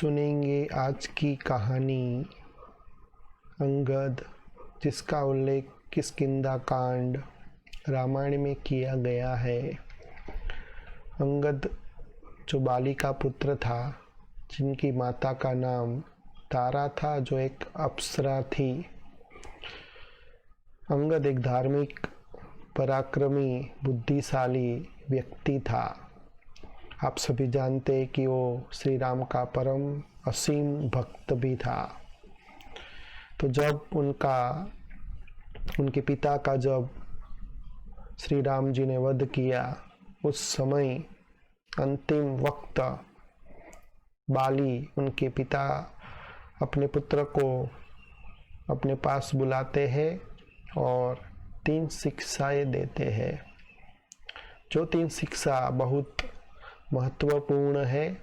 सुनेंगे आज की कहानी अंगद, जिसका उल्लेख किष्किंधा कांड रामायण में किया गया है। अंगद जो बाली का पुत्र था, जिनकी माता का नाम तारा था, जो एक अप्सरा थी। अंगद एक धार्मिक, पराक्रमी, बुद्धिशाली व्यक्ति था। आप सभी जानते हैं कि वो श्री राम का परम असीम भक्त भी था। तो जब उनके पिता का जब श्री राम जी ने वध किया, उस समय अंतिम वक्त बाली, उनके पिता, अपने पुत्र को अपने पास बुलाते हैं और 3 शिक्षाएं देते हैं। जो 3 शिक्षा बहुत महत्वपूर्ण है,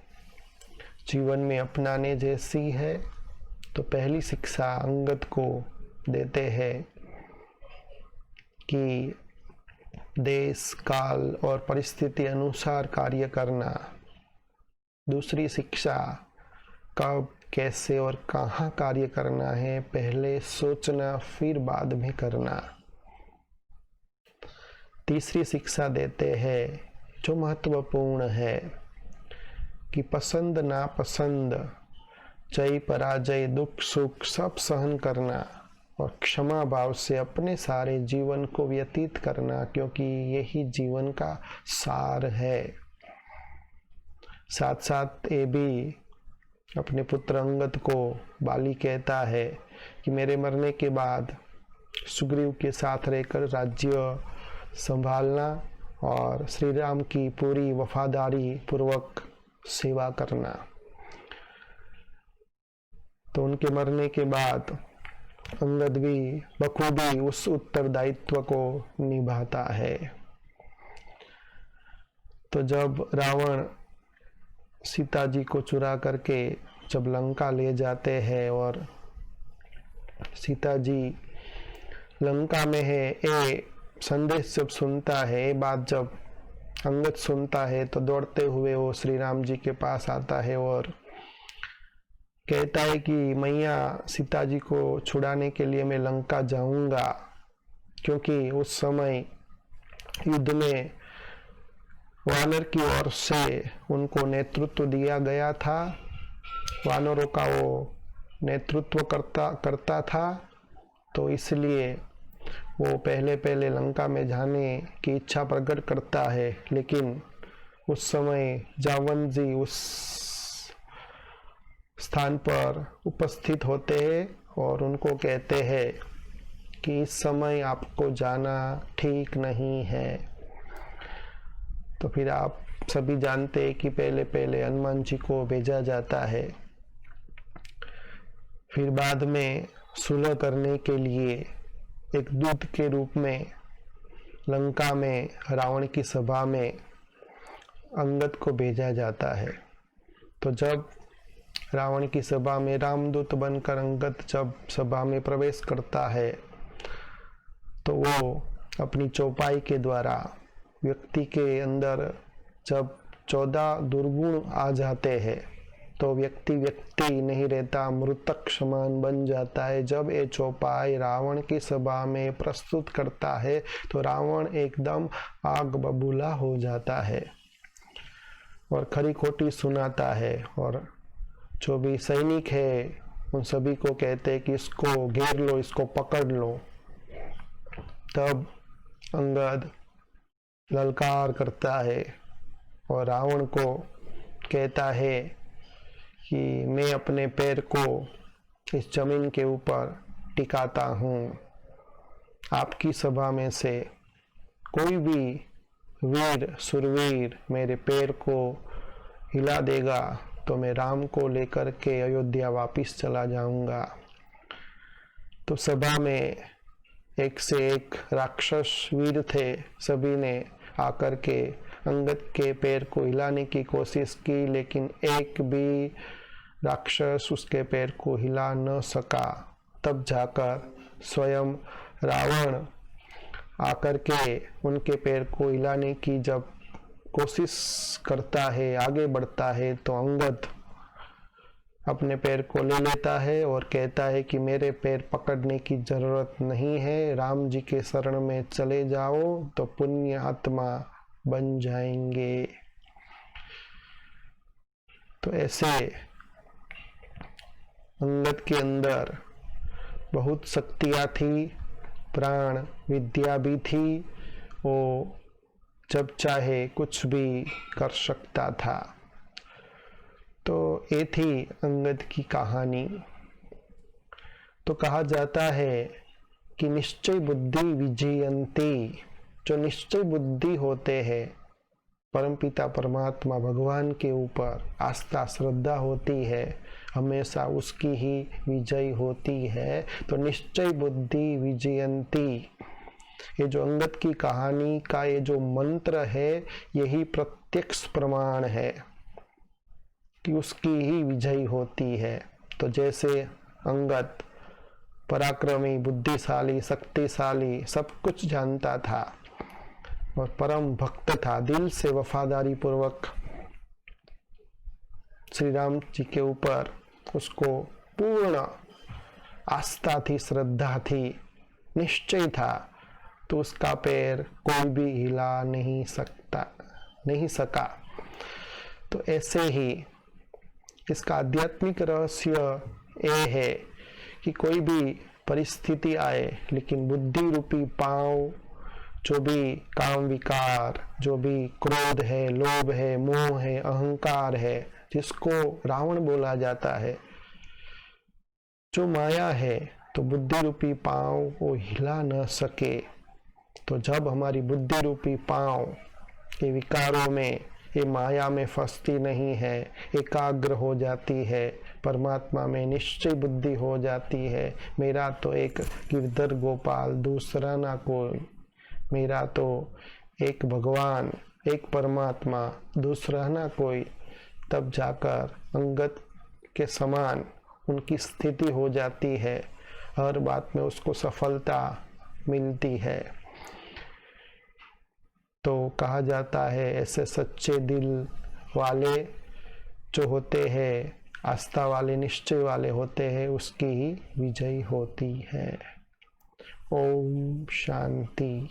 जीवन में अपनाने जैसी है। तो पहली शिक्षा अंगद को देते हैं कि देश, काल और परिस्थिति अनुसार कार्य करना। दूसरी शिक्षा कब, कैसे और कहाँ कार्य करना है, पहले सोचना फिर बाद में करना। तीसरी शिक्षा देते हैं जो महत्वपूर्ण है कि पसंद नापसंद, जय पराजय, दुख सुख सब सहन करना और क्षमा भाव से अपने सारे जीवन को व्यतीत करना, क्योंकि यही जीवन का सार है। साथ साथ ये भी अपने पुत्र अंगद को बाली कहता है कि मेरे मरने के बाद सुग्रीव के साथ रहकर राज्य संभालना और श्री राम की पूरी वफादारी पूर्वक सेवा करना। तो उनके मरने के बाद अंगद भी बखूबी उस उत्तरदायित्व को निभाता है। तो जब रावण सीता जी को चुरा करके जब लंका ले जाते हैं और सीता जी लंका में है, ये संदेश जब सुनता है, ये बात जब अंगद सुनता है, तो दौड़ते हुए वो श्री राम जी के पास आता है और कहता है कि मैया सीता जी को छुड़ाने के लिए मैं लंका जाऊंगा, क्योंकि उस समय युद्ध में वानर की ओर से उनको नेतृत्व दिया गया था। वानरों का वो नेतृत्व करता था। तो इसलिए वो पहले लंका में जाने की इच्छा प्रकट करता है। लेकिन उस समय जावन जी उस स्थान पर उपस्थित होते हैं और उनको कहते हैं कि इस समय आपको जाना ठीक नहीं है। तो फिर आप सभी जानते हैं कि पहले हनुमान जी को भेजा जाता है। फिर बाद में सुलह करने के लिए एक दूत के रूप में लंका में रावण की सभा में अंगद को भेजा जाता है। तो जब रावण की सभा में रामदूत बनकर अंगद जब सभा में प्रवेश करता है, तो वो अपनी चौपाई के द्वारा व्यक्ति के अंदर जब 14 दुर्गुण आ जाते हैं, तो व्यक्ति नहीं रहता, मृतक समान बन जाता है। जब ये चौपाई रावण की सभा में प्रस्तुत करता है, तो रावण एकदम आग बबूला हो जाता है और खरी खोटी सुनाता है। और जो भी सैनिक है उन सभी को कहते हैं कि इसको घेर लो, इसको पकड़ लो। तब अंगद ललकार करता है और रावण को कहता है कि मैं अपने पैर को इस जमीन के ऊपर टिकाता हूँ। आपकी सभा में से कोई भी वीर सुरवीर मेरे पैर को हिला देगा तो मैं राम को लेकर के अयोध्या वापिस चला जाऊंगा। तो सभा में एक से एक राक्षस वीर थे, सभी ने आकर के अंगद के पैर को हिलाने की कोशिश की, लेकिन एक भी राक्षस उसके पैर को हिला न सका। तब जाकर स्वयं रावण आकर के उनके पैर को हिलाने की जब कोशिश करता है, आगे बढ़ता है, तो अंगद अपने पैर को ले लेता है और कहता है कि मेरे पैर पकड़ने की जरूरत नहीं है, राम जी के शरण में चले जाओ तो पुण्य आत्मा बन जाएंगे। तो ऐसे अंगद के अंदर बहुत शक्तियाँ थी, प्राण विद्या भी थी, वो जब चाहे कुछ भी कर सकता था। तो ये थी अंगद की कहानी। तो कहा जाता है कि निश्चय बुद्धि विजयंती, जो निश्चय बुद्धि होते हैं, परमपिता परमात्मा भगवान के ऊपर आस्था श्रद्धा होती है, हमेशा उसकी ही विजय होती है। तो निश्चय बुद्धि विजयंती, ये जो अंगद की कहानी का ये जो मंत्र है, यही प्रत्यक्ष प्रमाण है कि उसकी ही विजय होती है। तो जैसे अंगद पराक्रमी, बुद्धिशाली, शक्तिशाली, सब कुछ जानता था और परम भक्त था, दिल से वफादारी पूर्वक श्री राम जी के ऊपर उसको पूर्ण आस्था थी, श्रद्धा थी, निश्चय था, तो उसका पैर कोई भी हिला नहीं सका। तो ऐसे ही इसका आध्यात्मिक रहस्य ये है कि कोई भी परिस्थिति आए, लेकिन बुद्धि रूपी पांव, जो भी काम विकार, जो भी क्रोध है, लोभ है, मोह है, अहंकार है, जिसको रावण बोला जाता है, जो माया है, तो बुद्धि रूपी पांव वो हिला न सके। तो जब हमारी बुद्धि रूपी पांव के विकारों में, ये माया में फंसती नहीं है, एकाग्र हो जाती है, परमात्मा में निश्चय बुद्धि हो जाती है, मेरा तो एक गिरधर गोपाल, दूसरा ना कोई, मेरा तो एक भगवान, एक परमात्मा, दूसरा ना कोई, तब जाकर अंगद के समान उनकी स्थिति हो जाती है, हर बात में उसको सफलता मिलती है। तो कहा जाता है ऐसे सच्चे दिल वाले जो होते हैं, आस्था वाले, निश्चय वाले होते हैं, उसकी ही विजय होती है। ओम शांति।